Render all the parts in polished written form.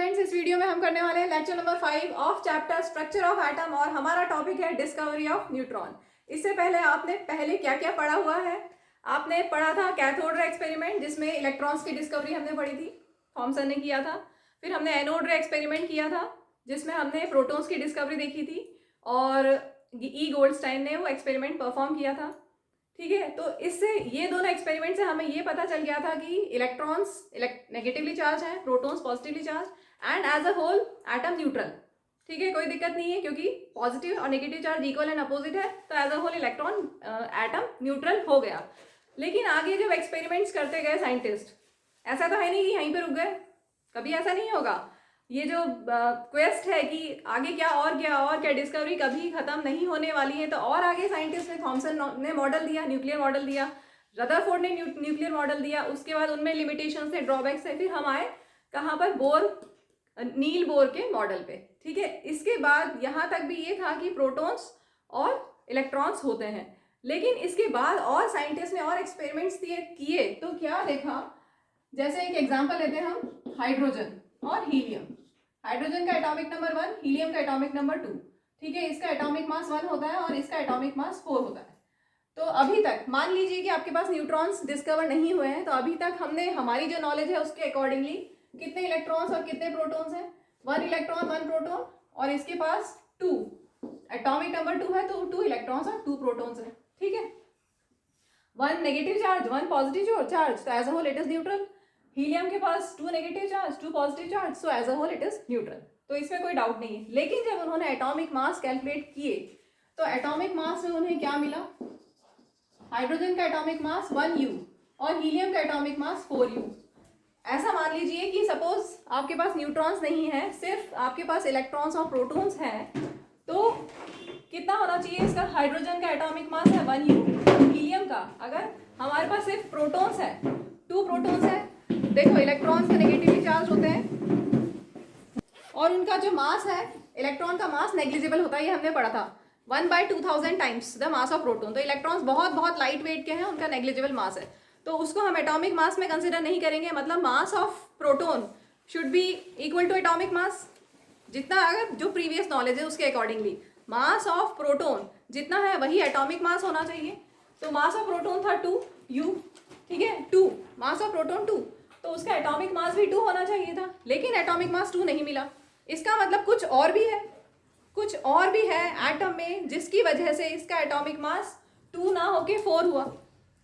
Students, इस video में हम करने वाले हैं lecture number 5 of chapter structure of atom और हमारा टॉपिक है डिस्कवरी ऑफ न्यूट्रॉन। इससे पहले आपने क्या क्या पढ़ा हुआ है? आपने पढ़ा था कैथोड रे एक्सपेरिमेंट जिसमें इलेक्ट्रॉन्स की डिस्कवरी हमने पढ़ी थी, थॉमसन ने किया था। फिर हमने एनोड रे एक्सपेरिमेंट किया था जिसमें हमने प्रोटॉन्स की डिस्कवरी देखी थी और ई गोल्डस्टाइन ने वो एक्सपेरिमेंट परफॉर्म किया था। ठीक है, तो इससे ये दोनों एक्सपेरिमेंट से हमें ये पता चल गया था कि इलेक्ट्रॉन्स नेगेटिवली चार्ज हैं, protons positively charge and as a whole atom neutral. ठीक है, कोई दिक्कत नहीं है क्योंकि पॉजिटिव और negative charge equal and opposite है, तो as a whole electron atom neutral हो गया। लेकिन आगे जब एक्सपेरिमेंट्स करते गए साइंटिस्ट, ऐसा तो है नहीं कि यहीं पे रुक गए, कभी ऐसा नहीं होगा। ये जो क्वेस्ट है कि आगे क्या डिस्कवरी कभी खत्म नहीं होने वाली है, तो और आगे साइंटिस्ट ने, थॉमसन ने मॉडल दिया, न्यूक्लियर मॉडल दिया, रदरफोर्ड ने न्यूक्लियर मॉडल दिया, उसके बाद उनमें लिमिटेशंस थे, ड्रॉबैक्स थे, फिर हम आए कहाँ पर, नील बोर के मॉडल पे। ठीक है, इसके बाद यहाँ तक भी ये था कि प्रोटॉन्स और इलेक्ट्रॉन्स होते हैं, लेकिन इसके बाद और साइंटिस्ट ने और एक्सपेरिमेंट्स किए तो क्या देखा, जैसे एक एग्जाम्पल लेते हैं हम, हाइड्रोजन और हीलियम। हाइड्रोजन का एटॉमिक नंबर 1, हीलियम का एटॉमिक नंबर 2। ठीक है, इसका एटॉमिक मास 1 होता है और इसका एटॉमिक मास 4 होता है। तो अभी तक मान लीजिए कि आपके पास न्यूट्रॉन्स डिस्कवर नहीं हुए हैं, तो अभी तक हमने, हमारी जो नॉलेज है उसके अकॉर्डिंगली कितने इलेक्ट्रॉन्स और कितने प्रोटॉन्स हैं, 1 इलेक्ट्रॉन 1 प्रोटॉन, और इसके पास 2 एटॉमिक नंबर 2 है, तो 2 इलेक्ट्रॉन्स और 2 प्रोटॉन्स है। ठीक है, 1 नेगेटिव चार्ज 1 पॉजिटिव चार्ज, तो as a whole it is neutral. Helium के पास 2 negative charge 2 positive charge, so as a whole it is neutral. तो इसमें कोई डाउट नहीं है। लेकिन जब उन्होंने एटॉमिक मास कैलकुलेट किए तो एटॉमिक मास में उन्हें क्या मिला, हाइड्रोजन का एटॉमिक मास 1U और हीलियम का एटॉमिक मास 4U। ऐसा मान लीजिए कि सपोज आपके पास न्यूट्रॉन्स नहीं है, सिर्फ आपके पास इलेक्ट्रॉन्स और प्रोटॉन्स हैं, तो कितना होना चाहिए इसका, हाइड्रोजन का एटॉमिक मास है 1U, हीलियम का, अगर हमारे पास सिर्फ प्रोटॉन्स है 2 प्रोटॉन्स है, देखो इलेक्ट्रॉन्स के नेगेटिवली चार्ज होते हैं और उनका जो मास है, इलेक्ट्रॉन का मास नेग्लिजिबल होता है, ये हमने पढ़ा था, 1/2000 times the mass of proton. तो इलेक्ट्रॉन्स बहुत बहुत लाइट वेट के हैं, उनका नेग्लिजिबल मास है, तो उसको हम एटॉमिक मास में कंसिडर नहीं करेंगे। मतलब mass of proton should be equal to atomic mass, जितना, अगर जो प्रीवियस नॉलेज है उसके अकॉर्डिंगली मास ऑफ प्रोटॉन जितना है वही एटॉमिक मास होना चाहिए। तो मास ऑफ प्रोटॉन था 2U, ठीक है, 2 मास ऑफ प्रोटॉन 2, तो उसका एटॉमिक मास भी 2 होना चाहिए था, लेकिन एटॉमिक मास 2 नहीं मिला। इसका मतलब कुछ और भी है एटम में, जिसकी वजह से इसका एटॉमिक मास 2 ना होके 4 हुआ।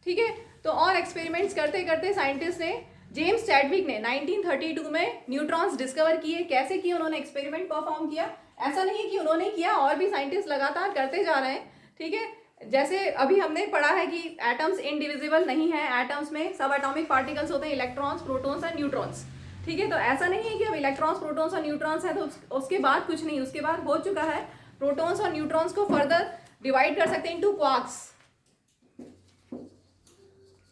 ठीक है, तो और एक्सपेरिमेंट्स करते करते साइंटिस्ट ने, जेम्स चैडविक ने 1932 में न्यूट्रॉन्स डिस्कवर किए। कैसे किए, उन्होंने एक्सपेरिमेंट परफॉर्म किया। ऐसा नहीं है कि उन्होंने किया, और भी साइंटिस्ट लगातार करते जा रहे हैं। ठीक है, जैसे अभी हमने पढ़ा है कि एटम्स इनडिविजिबल नहीं है, एटम्स में सब एटॉमिक पार्टिकल्स होते हैं, इलेक्ट्रॉन्स, प्रोटॉन्स और न्यूट्रॉन्स। ठीक है, तो ऐसा नहीं है कि अब इलेक्ट्रॉन्स, प्रोटॉन्स और न्यूट्रॉन्स है तो उसके बाद कुछ नहीं, उसके बाद हो चुका है। प्रोटॉन्स और न्यूट्रॉन्स को फर्दर डिवाइड कर सकते हैं इनटू क्वार्क्स,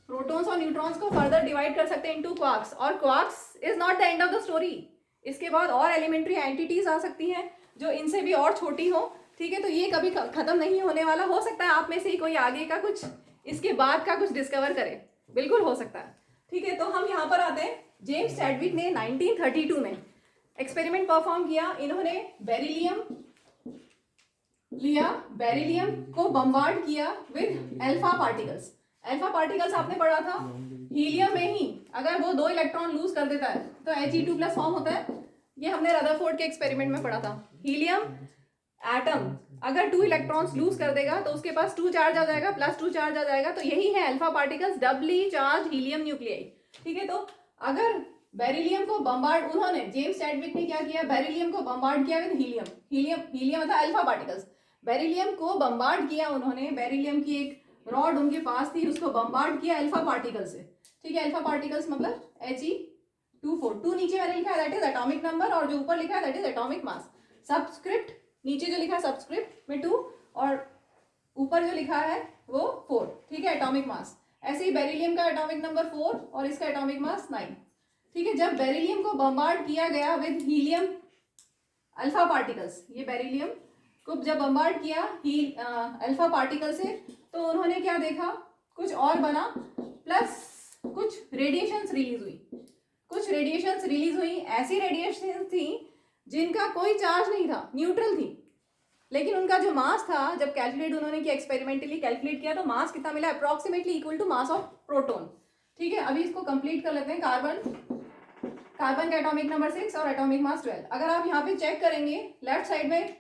प्रोटॉन्स और न्यूट्रॉन्स को फर्दर डिवाइड कर सकते हैं इनटू क्वार्क्स, और quarks is not the end of the story. इसके बाद और एलिमेंट्री एंटिटीज आ सकती हैं जो इनसे भी और छोटी हो। ठीक है, तो ये कभी खत्म नहीं होने वाला। हो सकता है आप में से ही कोई आगे का कुछ, इसके बाद का कुछ डिस्कवर करे, बिल्कुल हो सकता है। ठीक है, तो हम यहाँ पर आते हैं, जेम्स चैडविक ने 1932 में एक्सपेरिमेंट परफॉर्म किया। इन्होंने बेरिलियम लिया, बेरिलियम को बम्बार्ड किया with alpha particles. Alpha particles आपने पढ़ा था, हीलियम में ही अगर वो 2 इलेक्ट्रॉन लूज कर देता है तो He2+ फॉर्म होता है। ये हमने रदरफोर्ड के एक्सपेरिमेंट में पढ़ा था। हीलियम एटम अगर 2 इलेक्ट्रॉन्स लूज कर देगा तो उसके पास 2 चार्ज आ जाएगा, +2 चार्ज आ जाएगा, तो यही है alpha particles, doubly charge helium nuclei. ठीक है, तो अगर बेरिलियम को बम्बार्ड, उन्होंने, जेम्स चैडविक ने क्या किया, बेरिलियम को बम्बार्ड किया विद हीलियम मतलब अल्फा पार्टिकल्स। बेरिलियम को बम्बार्ड किया उन्होंने, बेरिलियम की एक रॉड उनके पास थी, उसको बम्बार्ड किया अल्फा पार्टिकल से। ठीक है, अल्फा पार्टिकल्स मतलब He2 2 नीचे मैंने लिखा है दैट इज एटॉमिक नंबर, और जो ऊपर लिखा है that is atomic mass. Subscript नीचे जो लिखा है सबस्क्रिप्ट में 2 और ऊपर जो लिखा है वो 4। ठीक है, एटॉमिक मास। ऐसे ही बेरिलियम का एटॉमिक नंबर 4 और इसका एटॉमिक मास 9। ठीक है, जब बेरिलियम को बम्बार्ड किया गया विद हीलियम अल्फा पार्टिकल्स, ये बेरिलियम को जब बम्बार्ड किया अल्फा पार्टिकल से, तो उन्होंने क्या देखा, कुछ और बना, प्लस कुछ रेडिएशंस रिलीज हुई। कुछ रेडिएशंस रिलीज हुई, ऐसी रेडिएशन थी जिनका कोई चार्ज नहीं था, न्यूट्रल थी, लेकिन उनका जो मास था, जब कैलकुलेट उन्होंने किया, एक्सपेरिमेंटली कैलकुलेट किया, तो मास कितना मिला, approximately equal to mass of proton. ठीक है, अभी इसको कंप्लीट कर लेते हैं। कार्बन का एटॉमिक नंबर 6 और एटॉमिक मास 12। अगर आप यहाँ पे चेक करेंगे लेफ्ट साइड में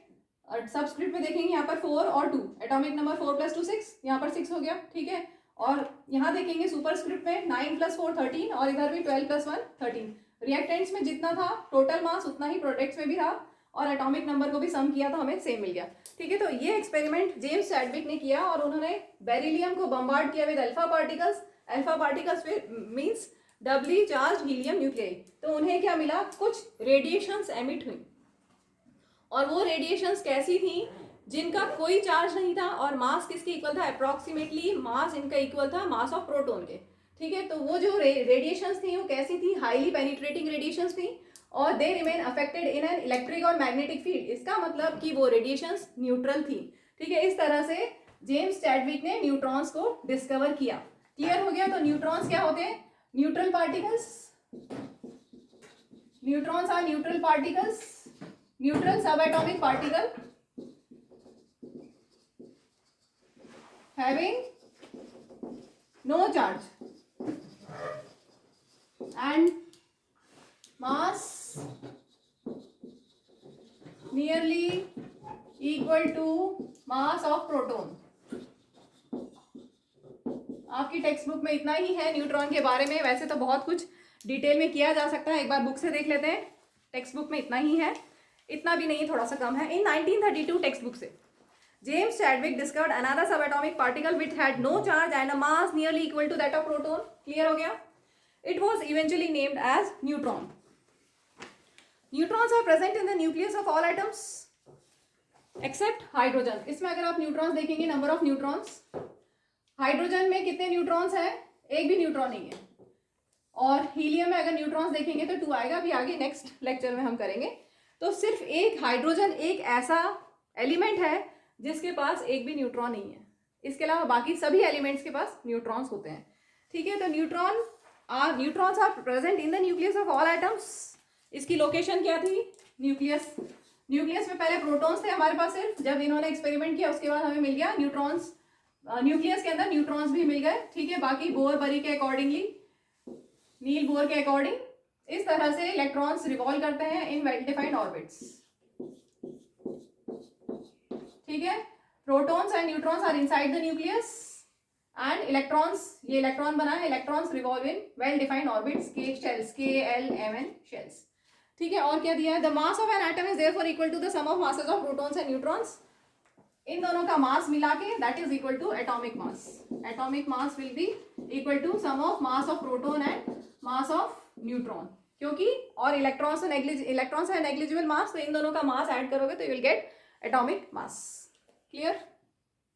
सबस्क्रिप्ट में देखेंगे, यहाँ पर 4 और 2, एटॉमिक नंबर 4 + 2 6, यहाँ पर 6 हो गया। ठीक है, और यहाँ देखेंगे सुपरस्क्रिप्ट में 9 + 4 13, और इधर भी 12 + 1 13। रिएक्टेंट्स में जितना था टोटल मास उतना ही प्रोडक्ट्स में भी था, और एटॉमिक नंबर को भी सम किया तो हमें सेम मिल गया। ठीक है, तो ये एक्सपेरिमेंट जेम्स चैडविक ने किया, और उन्होंने बेरिलियम को बम्बार्ड किया with alpha particles. Alpha particles means doubly charge helium nuclei. तो उन्हें क्या मिला, कुछ रेडिएशंस एमिट हुई, और वो रेडिएशंस कैसी थी, जिनका कोई चार्ज नहीं था, और मास किसके इक्वल था, अप्रॉक्सीमेटली मास इनका इक्वल था मास ऑफ प्रोटॉन के। ठीक है, तो वो जो रेडिएशंस थी वो कैसी थी, हाईली पेनिट्रेटिंग रेडिएशंस थी, और they remain affected in an electric और मैग्नेटिक फील्ड। इसका मतलब कि वो रेडिएशंस न्यूट्रल थी। ठीक है, इस तरह से जेम्स चैडविक ने न्यूट्रॉन्स को डिस्कवर किया। क्लियर हो गया। तो न्यूट्रॉन्स क्या होते हैं, neutral particles. Neutrons are neutral particles, neutral subatomic particle having no charge and mass nearly equal to mass of proton। आपकी टेक्स्ट बुक में इतना ही है न्यूट्रॉन के बारे में। वैसे तो बहुत कुछ डिटेल में किया जा सकता है, एक बार बुक से देख लेते हैं। टेक्स्ट बुक में इतना ही है, इतना भी नहीं, थोड़ा सा कम है। इन 1932 टेक्स्ट बुक से James Chadwick discovered another subatomic particle which had no charge and a mass nearly equal to that of proton। Clear हो गया। It was eventually named as neutron। Neutrons are present in the nucleus of all atoms except hydrogen। इसमें अगर आप neutrons देखेंगे, number of neutrons, hydrogen में कितने neutrons हैं, एक भी न्यूट्रॉन नहीं है। और हीलियम में अगर न्यूट्रॉन्स देखेंगे तो 2 आएगा, भी आगे नेक्स्ट लेक्चर में हम करेंगे। तो सिर्फ एक हाइड्रोजन एक ऐसा एलिमेंट है जिसके पास एक भी न्यूट्रॉन नहीं है। इसके अलावा बाकी सभी एलिमेंट्स के पास न्यूट्रॉन्स होते हैं। ठीक है, तो neutrons are present in the nucleus of all atoms. इसकी लोकेशन क्या थी, न्यूक्लियस। न्यूक्लियस में पहले प्रोटॉन्स थे हमारे पास सिर्फ, जब इन्होंने एक्सपेरिमेंट किया उसके बाद हमें मिल गया न्यूट्रॉन्स। न्यूक्लियस के अंदर न्यूट्रॉन्स भी मिल गए। ठीक है, बाकी बोर बरी के अकॉर्डिंगली, नील बोर के अकॉर्डिंग, इस तरह से इलेक्ट्रॉन्स रिवॉल्व करते हैं इन वेल डिफाइंड ऑर्बिट्स। ठीक है, protons and neutrons are inside the nucleus and electrons, ये इलेक्ट्रॉन बना है, electrons revolve in well defined orbits के शेल्स, KLMN शेल्स। ठीक है, और क्या दिया है, the mass of an atom is therefore equal to the sum of masses of protons and neutrons. इन दोनों का मास मिला के that is equal to atomic mass. Atomic mass will be equal to sum of mass of proton and mass of neutron, क्योंकि और electrons है negligible mass, तो इन दोनों का मास ऐड करोगे तो you will get atomic mass. Clear.